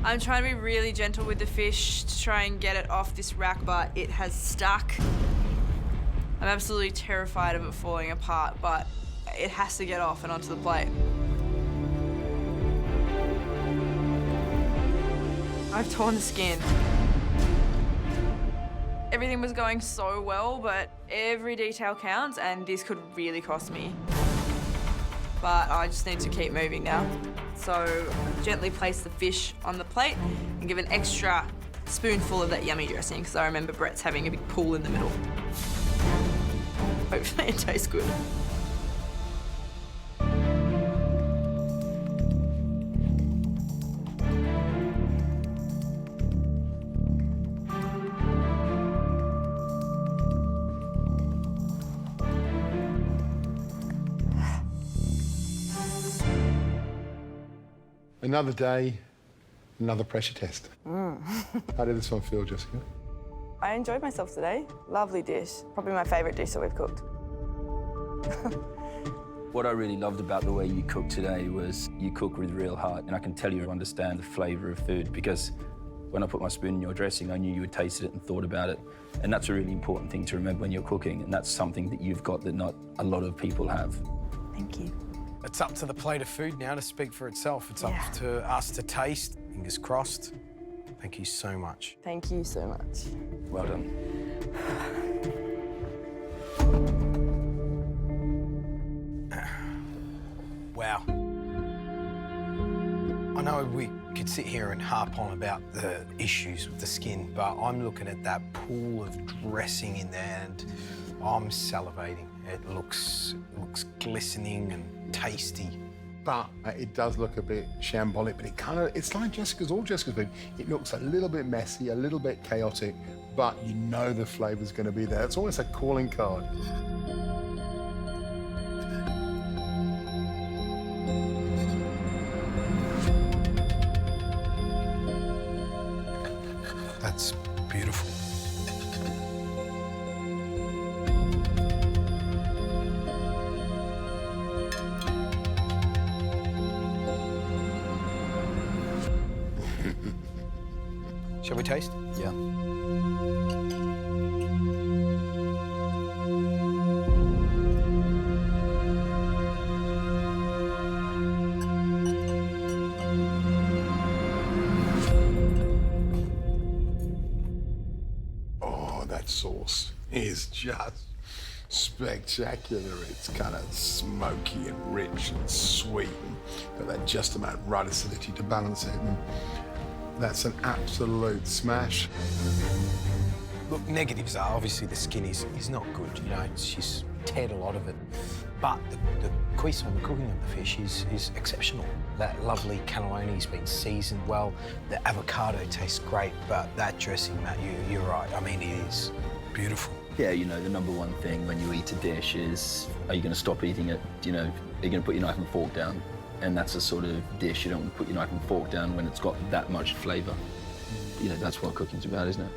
I'm trying to be really gentle with the fish to try and get it off this rack, but it has stuck. I'm absolutely terrified of it falling apart, but it has to get off and onto the plate. I've torn the skin. Everything was going so well, but every detail counts, and this could really cost me. But I just need to keep moving now. So gently place the fish on the plate and give an extra spoonful of that yummy dressing, because I remember Brett's having a big pool in the middle. Hopefully it tastes good. Another day, another pressure test. How did this one feel, Jessica? I enjoyed myself today. Lovely dish. Probably my favourite dish that we've cooked. What I really loved about the way you cooked today was you cook with real heart, and I can tell you understand the flavour of food, because when I put my spoon in your dressing, I knew you had tasted it and thought about it. And that's a really important thing to remember when you're cooking, and that's something that you've got that not a lot of people have. Thank you. It's up to the plate of food now to speak for itself. It's up to us to taste. Fingers crossed. Thank you so much. Thank you so much. Well done. Wow. I know we could sit here and harp on about the issues with the skin, but I'm looking at that pool of dressing in there and I'm salivating. It looks glistening and tasty. But it does look a bit shambolic, but it's like Jessica's, all Jessica's food. It looks a little bit messy, a little bit chaotic, but you know the flavour's going to be there. It's almost a calling card. That's beautiful. Shall we taste? Yeah. Oh, that sauce is just spectacular. It's kind of smoky and rich and sweet, and got that just amount of right acidity to balance it. And that's an absolute smash. Look, negatives are obviously the skin is not good. You know, she's teared a lot of it. But the cuisson, the cooking of the fish is exceptional. That lovely cannelloni's been seasoned well. The avocado tastes great, but that dressing, Matt, you're right. I mean, it is beautiful. Yeah, you know, the number one thing when you eat a dish is, are you going to stop eating it? You know, are you going to put your knife and fork down? And that's a sort of dish you don't want to put your knife and fork down when it's got that much flavour. You know, that's what cooking's about, isn't it?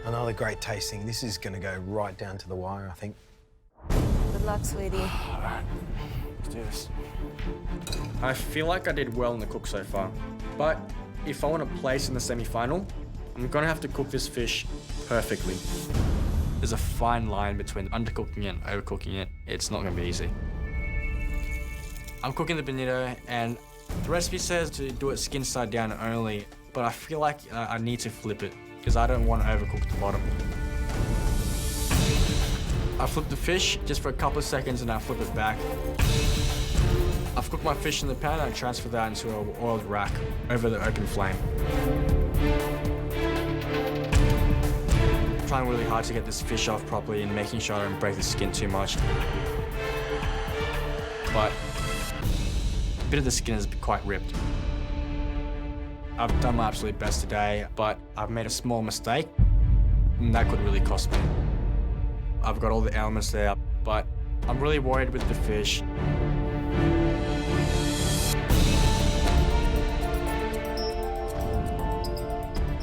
Another great tasting. This is going to go right down to the wire, I think. Good luck, sweetie. All right, let's do this. I feel like I did well in the cook so far, but if I want to place in the semi-final, I'm gonna have to cook this fish perfectly. There's a fine line between undercooking it and overcooking it. It's not gonna be easy. I'm cooking the bonito, and the recipe says to do it skin side down only, but I feel like I need to flip it because I don't want to overcook the bottom. I flip the fish just for a couple of seconds and I flip it back. I've cooked my fish in the pan and I transfer that into an oiled rack over the open flame. I'm trying really hard to get this fish off properly and making sure I don't break the skin too much. But a bit of the skin is quite ripped. I've done my absolute best today, but I've made a small mistake, and that could really cost me. I've got all the elements there, but I'm really worried with the fish.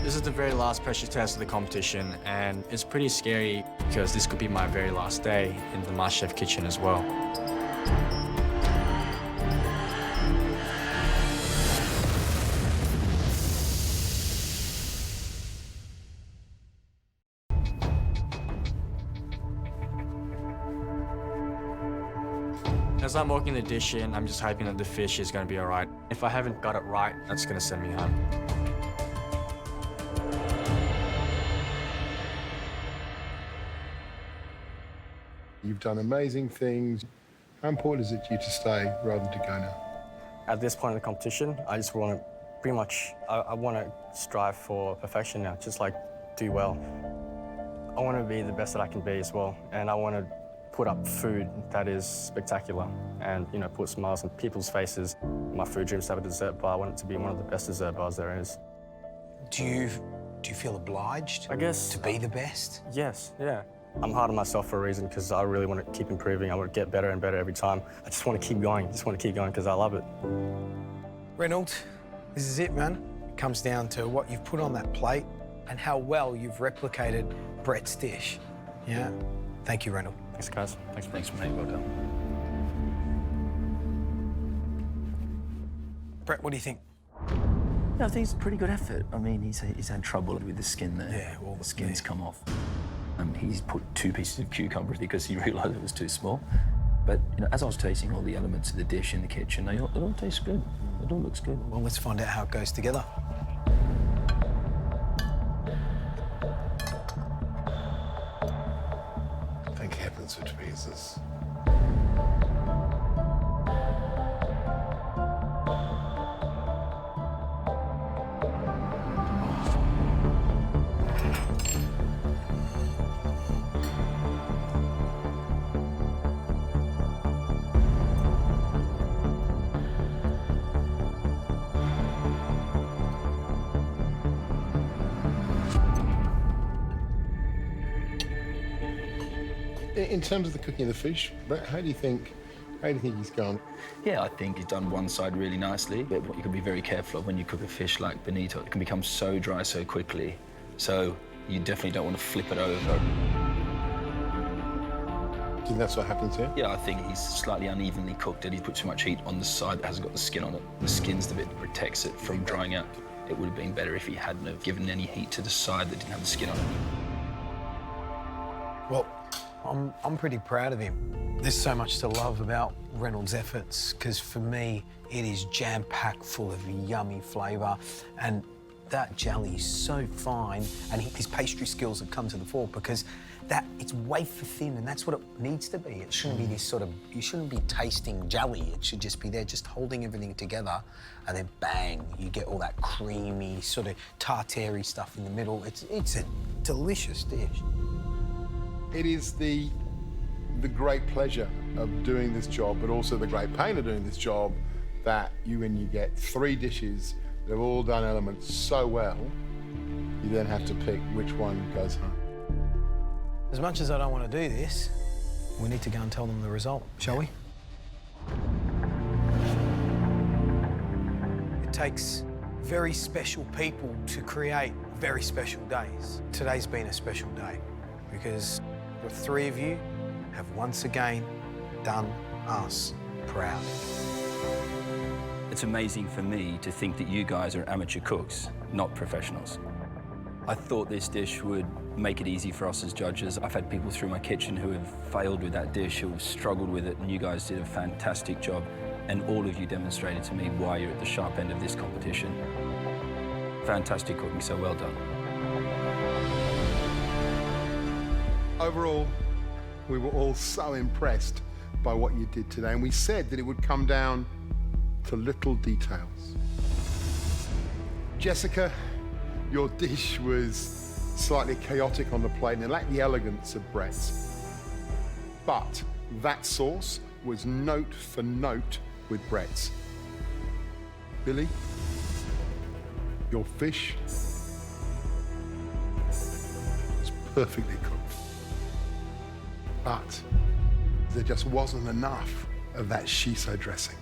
This is the very last pressure test of the competition, and it's pretty scary because this could be my very last day in the MasterChef kitchen as well. As I'm walking the dish in, I'm just hoping that the fish is going to be all right. If I haven't got it right, that's going to send me home. You've done amazing things. How important is it to you to stay rather than to go now? At this point in the competition, I just want to pretty much, I want to strive for perfection now, just like do well. I want to be the best that I can be as well, and I want to put up food that is spectacular and, you know, put smiles on people's faces. My food dreams to have a dessert bar. I want it to be one of the best dessert bars there is. Do you feel obliged I guess. to be the best? Yes, yeah. I'm hard on myself for a reason because I really want to keep improving. I want to get better and better every time. I just want to keep going. Because I love it. Reynold, this is it, man. It comes down to what you've put on that plate and how well you've replicated Brett's dish. Yeah? Thank you, Reynold. Thanks, guys. Thanks, mate. Well done. Brett, what do you think? Yeah, I think it's a pretty good effort. I mean, he's had trouble with the skin there. Yeah, well, the skin's yeah. come off. He's put 2 pieces of cucumber because he realised it was too small. But, you know, as I was tasting all the elements of the dish in the kitchen, it all tastes good. It all looks good. Well, let's find out how it goes together. Thank heavens for tweezers. In terms of the cooking of the fish, Brett, how do you think he's gone? Yeah, I think he's done one side really nicely, but what you can be very careful of when you cook a fish like bonito, it can become so dry so quickly, so you definitely don't want to flip it over. Do you think that's what happens here? Yeah, I think he's slightly unevenly cooked it. He put too much heat on the side that hasn't got the skin on it. The skin's the bit that protects it from drying out. It would have been better if he hadn't have given any heat to the side that didn't have the skin on it. Well, I'm pretty proud of him. There's so much to love about Reynold's efforts, because for me, it is jam-packed full of yummy flavour, and that jelly is so fine, and his pastry skills have come to the fore because it's wafer thin, and that's what it needs to be. It shouldn't be this sort of, you shouldn't be tasting jelly. It should just be there, just holding everything together, and then bang, you get all that creamy, sort of tartare stuff in the middle. It's a delicious dish. It is the great pleasure of doing this job, but also the great pain of doing this job, that when you get 3 dishes that have all done elements so well, you then have to pick which one goes home. As much as I don't want to do this, we need to go and tell them the result, shall we? It takes very special people to create very special days. Today's been a special day because the 3 of you have once again done us proud. It's amazing for me to think that you guys are amateur cooks, not professionals. I thought this dish would make it easy for us as judges. I've had people through my kitchen who have failed with that dish, who have struggled with it, and you guys did a fantastic job. And all of you demonstrated to me why you're at the sharp end of this competition. Fantastic cooking, so well done. Overall, we were all so impressed by what you did today, and we said that it would come down to little details. Jessica, your dish was slightly chaotic on the plate and it lacked the elegance of Brett's. But that sauce was note for note with Brett's. Billie, your fish was perfectly cooked. But there just wasn't enough of that shiso dressing.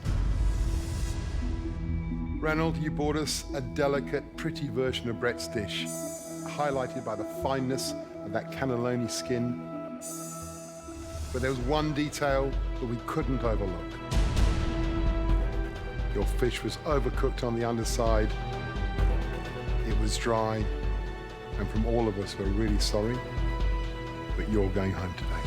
Reynold, you brought us a delicate, pretty version of Brett's dish, highlighted by the fineness of that cannelloni skin. But there was one detail that we couldn't overlook. Your fish was overcooked on the underside. It was dry, and from all of us, we're really sorry, but you're going home today.